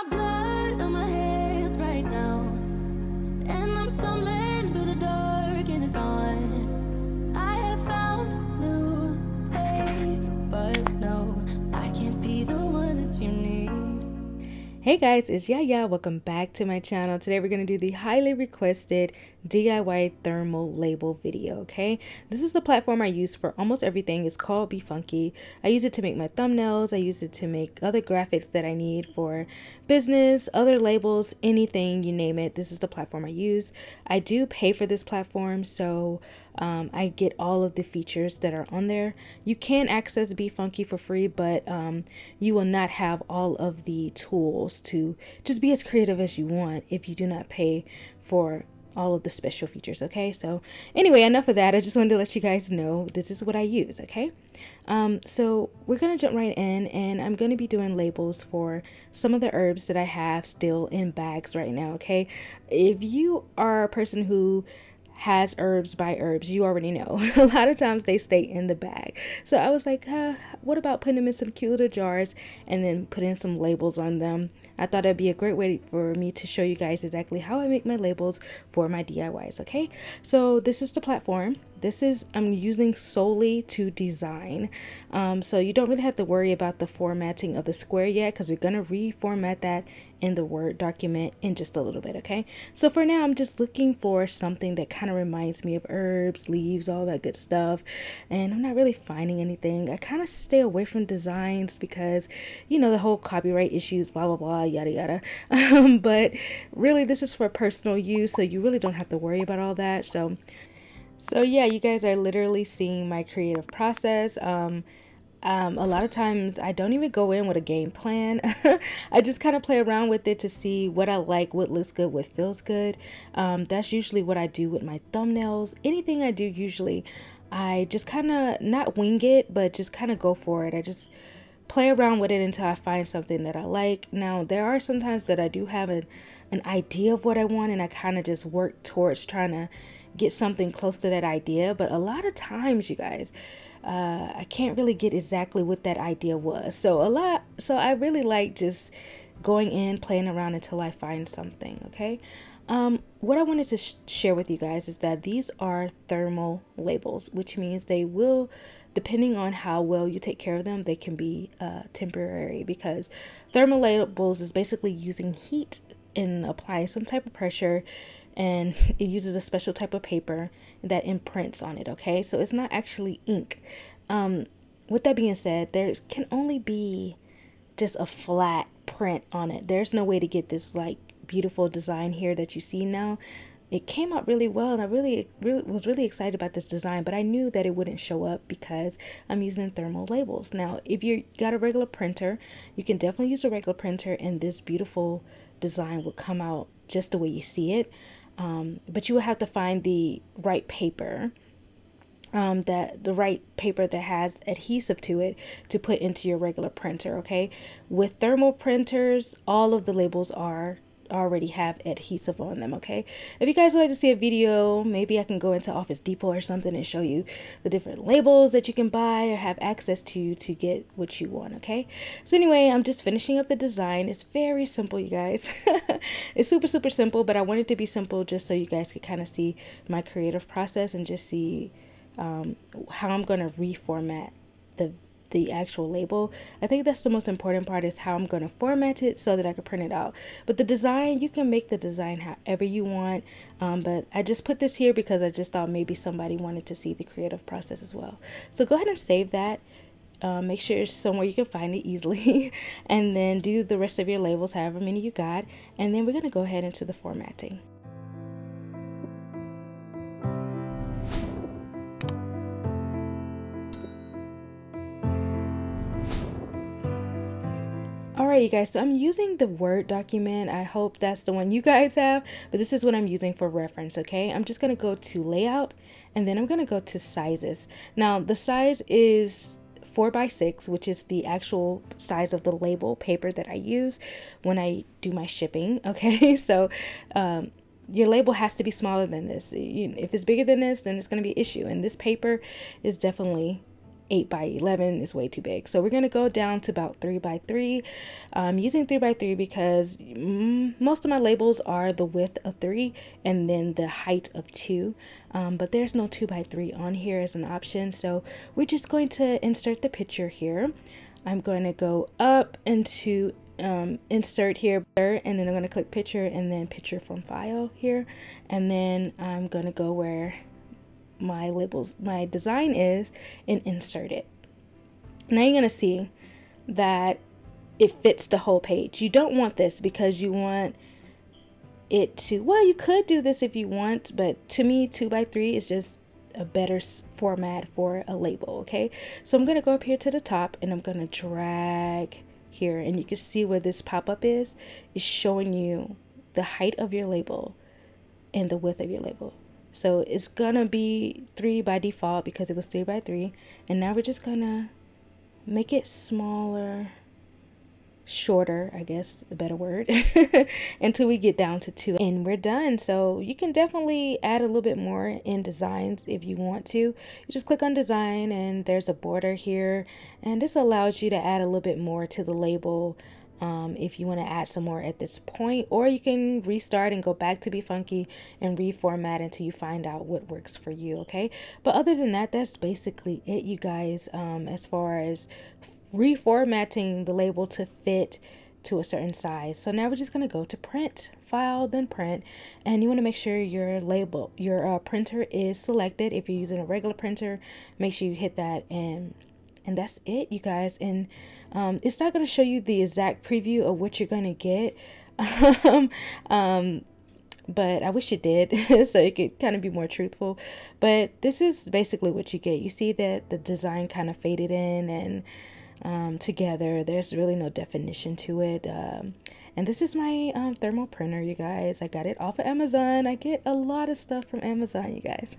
got blood on my hands right now, and I'm stumbling through the dark in the dawn. I have found new ways, but no, I can't be the one that you need. Hey guys, it's Yaya. Welcome back to my channel. Today we're going to do the highly requested DIY thermal label video, okay? This is the platform I use for almost everything. It's called Be Funky. I use it to make my thumbnails. I use it to make other graphics that I need for business, other labels, anything, you name it. This is the platform I use. I do pay for this platform, so I get all of the features that are on there. You can access Be Funky for free, but you will not have all of the tools to just be as creative as you want if you do not pay for all of the special features. Okay, so anyway, enough of that. I just wanted to let you guys know this is what I use. Okay, so we're gonna jump right in, and I'm gonna be doing labels for some of the herbs that I have still in bags right now. Okay, if you are a person who has herbs by herbs, you already know a lot of times they stay in the bag. So I was like, what about putting them in some cute little jars and then putting some labels on them? I thought it'd be a great way for me to show you guys exactly how I make my labels for my DIYs. Okay, so this is the platform. I'm using solely to design, so you don't really have to worry about the formatting of the square yet, because we're going to reformat that in the Word document in just a little bit. Okay, so for now I'm just looking for something that kind of reminds me of herbs, leaves, all that good stuff, and I'm not really finding anything. I kind of stay away from designs because, you know, the whole copyright issues, blah blah blah, yada yada. But really this is for personal use, so you really don't have to worry about all that. So yeah, you guys are literally seeing my creative process. A lot of times I don't even go in with a game plan. I just kind of play around with it to see what I like, what looks good, what feels good. That's usually what I do with my thumbnails. Anything I do, usually I just kind of not wing it, but just kind of go for it. I just play around with it until I find something that I like. Now, there are sometimes that I do have an idea of what I want, and I kind of just work towards trying to get something close to that idea. But a lot of times, you guys, I can't really get exactly what that idea was. So I really like just going in, playing around until I find something. Okay. What I wanted to share with you guys is that these are thermal labels, which means they will, depending on how well you take care of them, they can be temporary, because thermal labels is basically using heat and applying some type of pressure, and it uses a special type of paper that imprints on it. Okay, so it's not actually ink. With that being said, there can only be just a flat print on it. There's no way to get this like beautiful design here that you see now. It came out really well, and I really was really excited about this design, but I knew that it wouldn't show up because I'm using thermal labels. Now, if you got a regular printer, you can definitely use a regular printer, and this beautiful design will come out just the way you see it. But you will have to find the right paper, that the right paper that has adhesive to it to put into your regular printer. Okay, with thermal printers, all of the labels already have adhesive on them. Okay, if you guys would like to see a video, maybe I can go into Office Depot or something and show you the different labels that you can buy or have access to get what you want. Okay, so anyway, I'm just finishing up the design. It's very simple, you guys. It's super simple, but I want it to be simple just so you guys could kind of see my creative process and just see how I'm going to reformat the actual label. I think that's the most important part, is how I'm going to format it so that I can print it out. But the design, you can make the design however you want, but I just put this here because I just thought maybe somebody wanted to see the creative process as well. So go ahead and save that. Make sure it's somewhere you can find it easily, and then do the rest of your labels, however many you got, and then we're going to go ahead into the formatting. Alright, you guys, so I'm using the Word document. I hope that's the one you guys have, but this is what I'm using for reference. Okay, I'm just going to go to layout, and then I'm going to go to sizes. Now the size is 4x6, which is the actual size of the label paper that I use when I do my shipping. Okay, so your label has to be smaller than this. If it's bigger than this, then it's going to be an issue, and this paper is definitely 8 by 11 is way too big. So we're going to go down to about 3 by 3. I'm using 3 by 3 because most of my labels are the width of 3 and then the height of 2. But there's no 2 by 3 on here as an option. So we're just going to insert the picture here. I'm going to go up into insert here, and then I'm going to click picture and then picture from file here, and then I'm going to go where my design is and insert it. Now you're going to see that it fits the whole page. You don't want this because you want it to, well, you could do this if you want, but to me 2 by 3 is just a better format for a label. Okay, so I'm going to go up here to the top and I'm going to drag here, and you can see where this pop-up is showing you the height of your label and the width of your label. So it's gonna be 3 by default because it was 3 by 3, and now we're just gonna make it smaller, shorter, I guess a better word, until we get down to 2, and we're done. So you can definitely add a little bit more in designs if you want to. You just click on design and there's a border here, and this allows you to add a little bit more to the label if you want to add some more at this point, or you can restart and go back to Be Funky and reformat until you find out what works for you. Okay, but other than that, that's basically it, you guys, as far as reformatting the label to fit to a certain size. So now we're just going to go to print, file, then print, and you want to make sure your printer is selected. If you're using a regular printer, make sure you hit that, and that's it, you guys. And it's not going to show you the exact preview of what you're going to get, but I wish it did so it could kind of be more truthful. But this is basically what you get. You see that the design kind of faded in and together. There's really no definition to it. And this is my thermal printer, you guys. I got it off of Amazon. I get a lot of stuff from Amazon, you guys.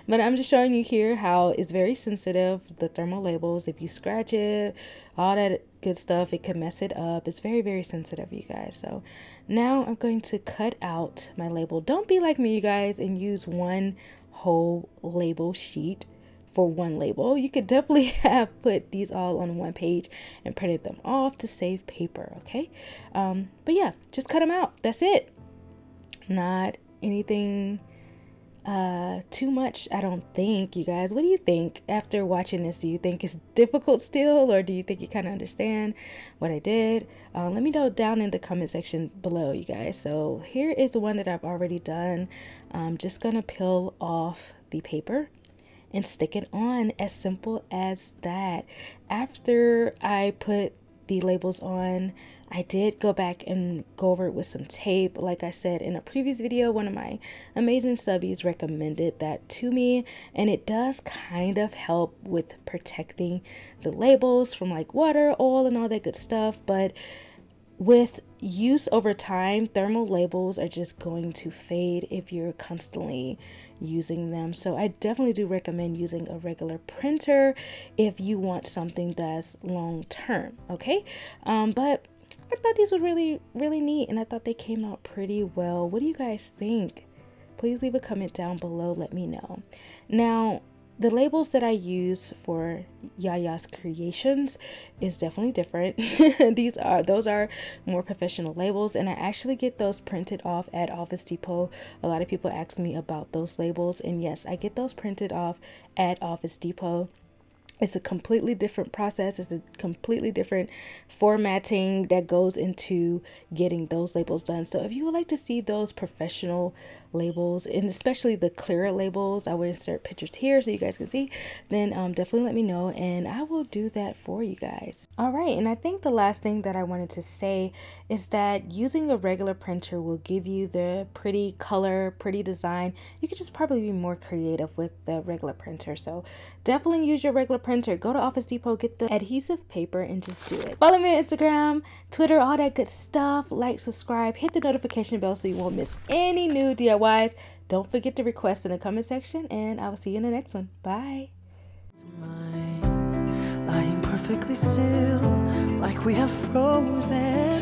But I'm just showing you here how it's very sensitive, the thermal labels. If you scratch it, all that good stuff, it can mess it up. It's very, very sensitive, you guys. So now I'm going to cut out my label. Don't be like me, you guys, and use one whole label sheet for one label. You could definitely have put these all on one page and printed them off to save paper. Okay, but yeah, just cut them out. That's it. Not anything too much, I don't think, you guys. What do you think after watching this? Do you think it's difficult still, or do you think you kind of understand what I did? Let me know down in the comment section below, you guys. So here is the one that I've already done. I'm just gonna peel off the paper and stick it on, as simple as that. After I put the labels on, I did go back and go over it with some tape. Like I said in a previous video, one of my amazing subbies recommended that to me, and it does kind of help with protecting the labels from like water, oil, and all that good stuff. But with use over time, thermal labels are just going to fade if you're constantly using them. So I definitely do recommend using a regular printer if you want something that's long term. Okay, but I thought these were really, really neat, and I thought they came out pretty well. What do you guys think? Please leave a comment down below. Let me know. Now, the labels that I use for Yaya's creations is definitely different. Those are more professional labels, and I actually get those printed off at Office Depot. A lot of people ask me about those labels, and yes, I get those printed off at Office Depot. It's a completely different process. It's a completely different formatting that goes into getting those labels done. So if you would like to see those professional labels, and especially the clearer labels, I would insert pictures here so you guys can see, then definitely let me know and I will do that for you guys. All right, and I think the last thing that I wanted to say is that using a regular printer will give you the pretty color, pretty design. You could just probably be more creative with the regular printer. So definitely use your regular printer. Go to Office Depot, get the adhesive paper, and just do it. Follow me on Instagram, Twitter, all that good stuff. Like, subscribe, hit the notification bell so you won't miss any new DIYs. Don't forget to request in the comment section, and I will see you in the next one. Bye. Lying perfectly still, like we have frozen